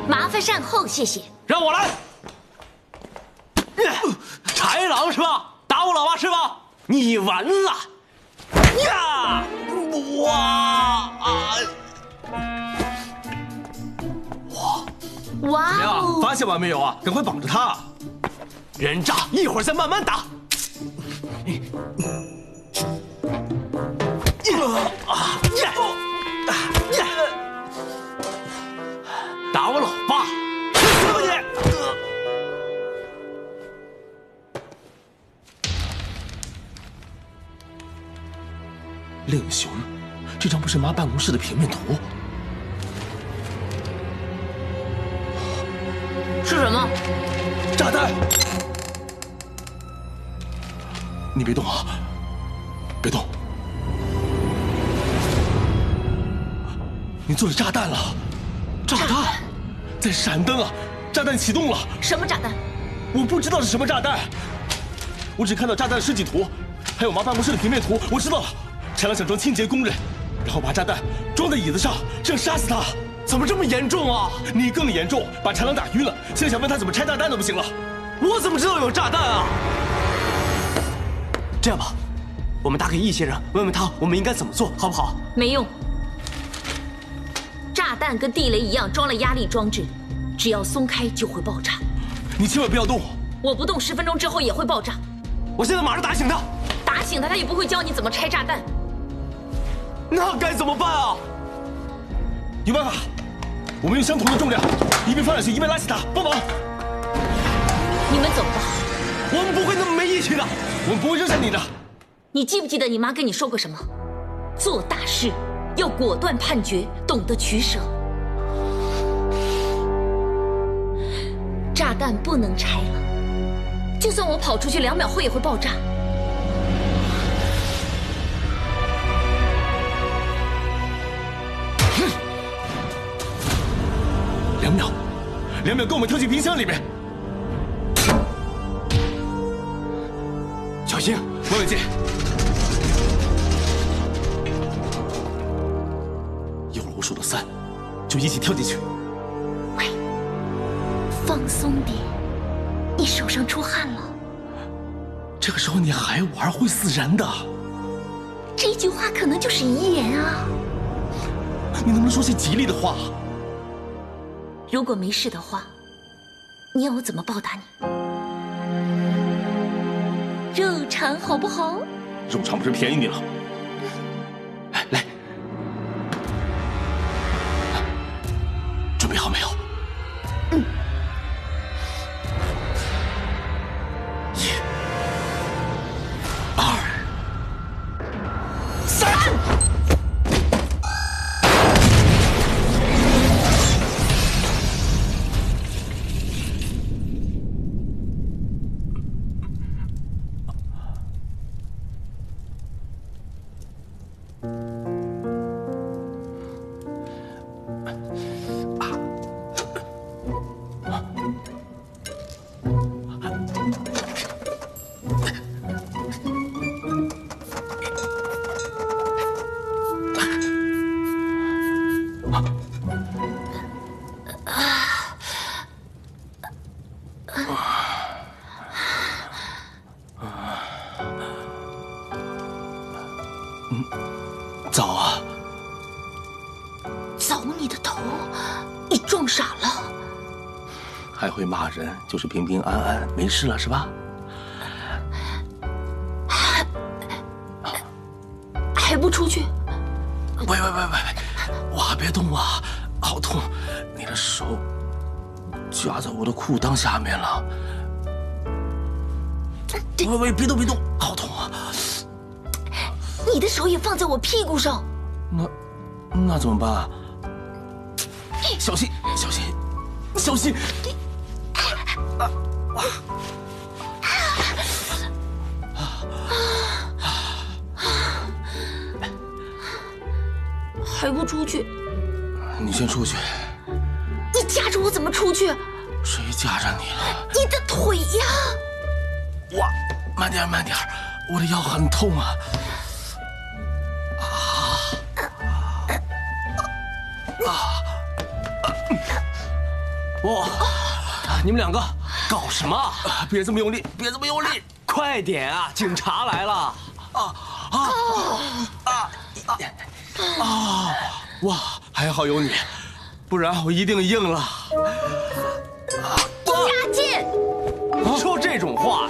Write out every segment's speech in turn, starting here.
麻烦善后，谢谢。让我来。豺狼是吧？打我老爸是吧？你完了！呀！哇啊！哇怎么样？哦！发现完没有啊？赶快绑着他！人渣，一会儿再慢慢打。打我老爸！死吧你！令雄，这张不是妈办公室的平面图？是什么？炸弹！你别动啊！别动！你做了炸弹了！炸弹在闪灯啊！炸弹启动了！什么炸弹？我不知道是什么炸弹，我只看到炸弹的设计图，还有妈办公室的平面图。我知道了，豺狼想装清洁工人，然后把炸弹装在椅子上，这样杀死他。怎么这么严重啊？你更严重，把豺狼打晕了。现在想问他怎么拆炸弹都不行了。我怎么知道有炸弹啊？这样吧，我们打给易先生，问问他我们应该怎么做，好不好？没用。炸弹跟地雷一样装了压力装置，只要松开就会爆炸。你千万不要动！我不动，10分钟之后也会爆炸。我现在马上打醒他。打醒他，他也不会教你怎么拆炸弹。那该怎么办啊？有办法，我们用相同的重量，一边放下去，一边拉起他，帮忙。你们走吧。我们不会那么没义气的，我们不会扔下你的。你记不记得你妈跟你说过什么？做大事要果断判决，懂得取舍。炸弹不能拆了，就算我跑出去2秒后也会爆炸。2秒够我们跳进冰箱里面。小心，我有劲。一会儿我数到3，就一起跳进去。喂，放松点，你手上出汗了。这个时候你还玩，会死人的。这句话可能就是遗言啊。你能不能说些吉利的话？如果没事的话，你要我怎么报答你？肉肠好不好？肉肠不是便宜你了？来，准备好没有？嗯。1、2、3。早啊！早你的头！你撞傻了。还会骂人，就是平平安安，没事了是吧？还不出去？喂！哇，别动啊，好痛！你的手夹在我的裤裆下面了。喂，别动，好痛啊！你的手也放在我屁股上。那怎么办啊？小心！还不出去？你先出去。你夹着我怎么出去？谁夹着你了？你的腿呀！哇，慢点，我的腰很痛啊！哇！你们两个搞什么？别这么用力，别这么用力！快点啊！警察来了！哇，还好有你，不然我一定硬了。下贱！说这种话！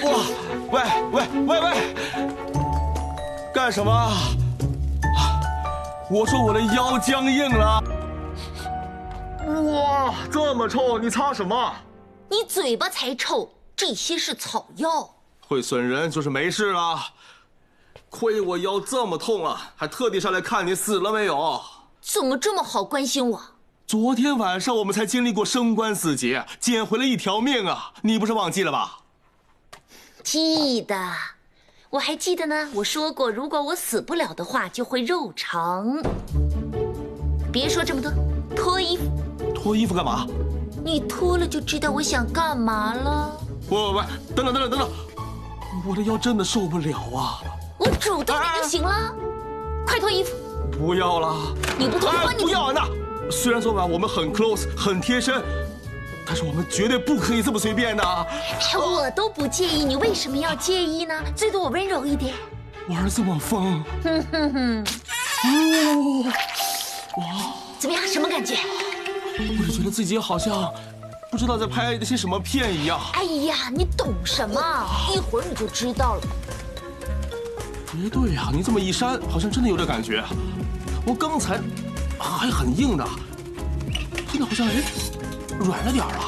哇，喂！干什么？我说我的腰僵硬了。哇，这么臭，你擦什么？你嘴巴才臭，这些是草药。会损人就是没事了。亏我腰这么痛啊，还特地上来看你死了没有。怎么这么好关心我？昨天晚上我们才经历过生关死劫，捡回了一条命啊！你不是忘记了吧？记得，我还记得呢。我说过，如果我死不了的话，就会肉偿。别说这么多，脱衣服。脱衣服干嘛？你脱了就知道我想干嘛了。喂，等等，我的腰真的受不了啊！我主动点就行了，快脱衣服。不要了，你不脱我帮你。不要啊！那虽然昨晚我们很 close 很贴身，但是我们绝对不可以这么随便的。我都不介意，你为什么要介意呢？最多我温柔一点。玩这么疯。怎么样？什么感觉？我是觉得自己好像不知道在拍那些什么片一样。哎呀，你懂什么？一会儿你就知道了。哎，对呀，你这么一扇，好像真的有点感觉。我刚才还很硬的，现在好像软了点了。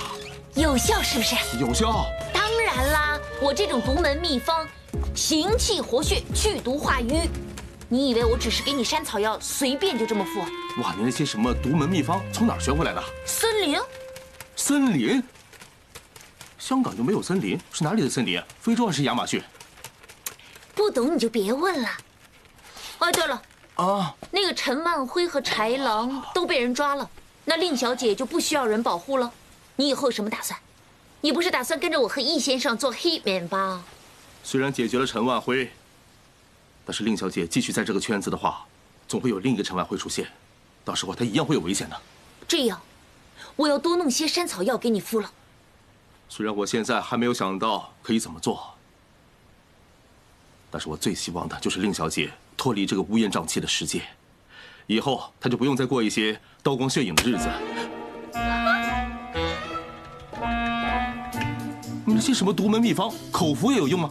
有效是不是？有效。当然啦，我这种独门秘方，行气活血，去毒化瘀。你以为我只是给你山草药，随便就这么敷？哇，你那些什么独门秘方从哪儿学回来的？森林。森林？香港就没有森林？是哪里的森林？非洲还是亚马逊？不懂你就别问了。哦，对了，那个陈万辉和豺狼都被人抓了，那令小姐就不需要人保护了。你以后有什么打算？你不是打算跟着我和易先生做 hitman 吧？虽然解决了陈万辉，但是令小姐继续在这个圈子的话，总会有另一个陈万辉出现，到时候她一样会有危险的。这样，我要多弄些山草药给你敷了。虽然我现在还没有想到可以怎么做，但是我最希望的就是令小姐脱离这个乌烟瘴气的世界，以后她就不用再过一些刀光血影的日子。你那些什么独门秘方，口服也有用吗？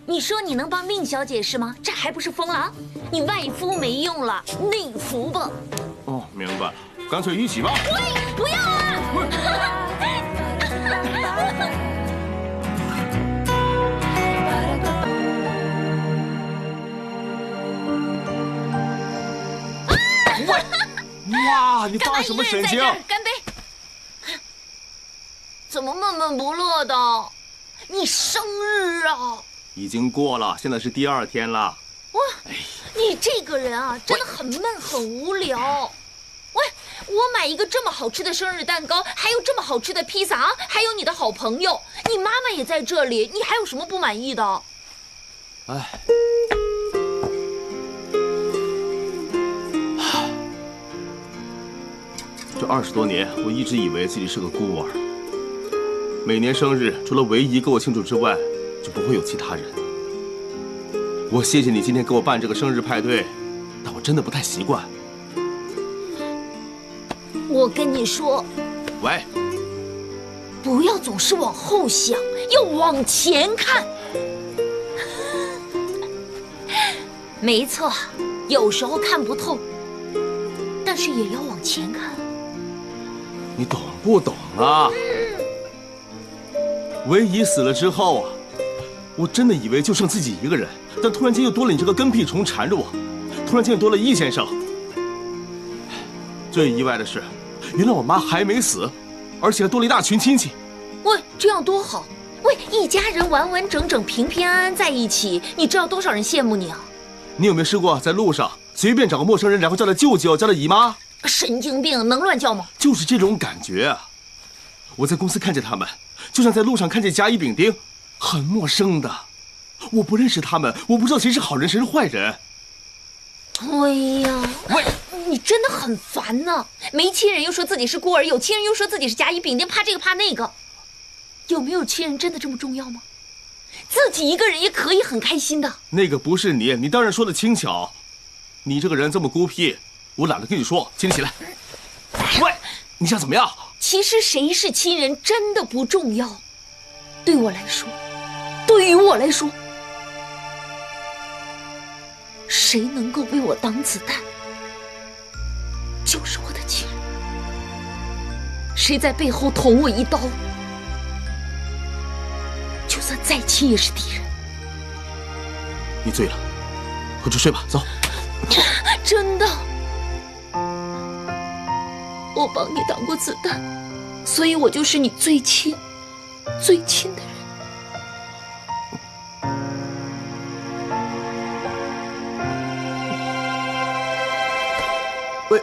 你说你能帮令小姐是吗？这还不是疯了啊！你外敷没用了，内服吧。哦，明白了，干脆一起吧。喂，不要啊！哇，你发什么神经？干杯！怎么闷闷不乐的？你生日啊！已经过了，现在是第2天了。哇，你这个人啊，真的很闷，很无聊。喂，我买一个这么好吃的生日蛋糕，还有这么好吃的披萨，还有你的好朋友，你妈妈也在这里，你还有什么不满意的？哎，这20多年，我一直以为自己是个孤儿。每年生日，除了唯一跟我庆祝之外，就不会有其他人。我谢谢你今天给我办这个生日派对，但我真的不太习惯。我跟你说，喂，不要总是往后想，要往前看。没错，有时候看不透，但是也要往前看。你懂不懂啊？唯一死了之后啊，我真的以为就剩自己一个人，但突然间又多了你这个跟屁虫缠着我，突然间又多了易先生。最意外的是，原来我妈还没死，而且还多了一大群亲戚。喂，这样多好！喂，一家人完完整整、平平安安在一起，你知道多少人羡慕你啊？你有没有试过在路上随便找个陌生人，然后叫他舅舅，叫他姨妈？神经病，能乱叫吗？就是这种感觉啊！我在公司看见他们，就像在路上看见甲乙丙丁，很陌生的。我不认识他们，我不知道谁是好人，谁是坏人。哎呀，喂，你真的很烦呢！没亲人又说自己是孤儿，有亲人又说自己是甲乙丙丁，怕这个怕那个。有没有亲人真的这么重要吗？自己一个人也可以很开心的。那个不是你，你当然说的轻巧。你这个人这么孤僻，我懒得跟你说，请你起来。喂，你想怎么样？其实谁是亲人真的不重要，对我来说，对于我来说，谁能够为我挡子弹，就是我的亲人。谁在背后捅我一刀，就算再亲也是敌人。你醉了，回去睡吧，走。真的，我帮你挡过子弹，所以我就是你最亲、最亲的人。喂，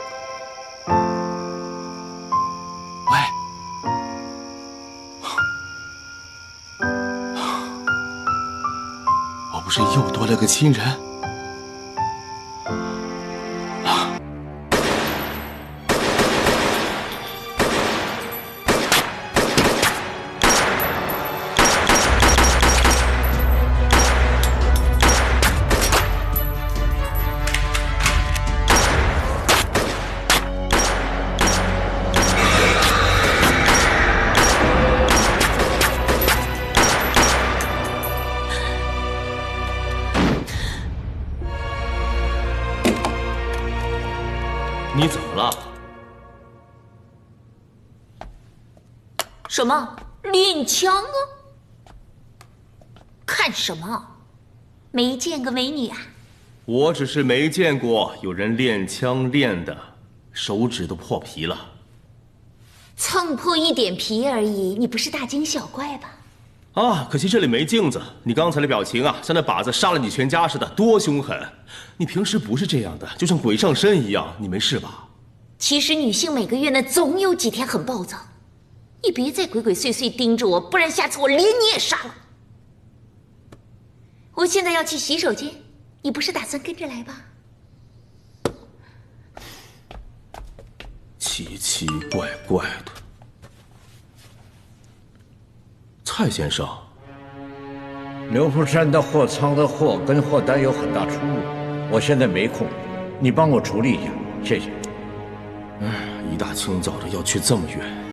喂，我不是又多了个亲人？你怎么了？什么练枪啊？看什么？没见过美女啊？我只是没见过有人练枪练的手指都破皮了。蹭破一点皮而已，你不是大惊小怪吧？啊，可惜这里没镜子。你刚才的表情啊，像那靶子杀了你全家似的，多凶狠！你平时不是这样的，就像鬼上身一样。你没事吧？其实女性每个月呢，总有几天很暴躁。你别再鬼鬼祟祟盯着我，不然下次我连你也杀了。我现在要去洗手间，你不是打算跟着来吧？奇奇怪怪的。蔡先生，刘福山的货仓的货跟货单有很大出入，我现在没空，你帮我处理一下，谢谢。一大清早的要去这么远。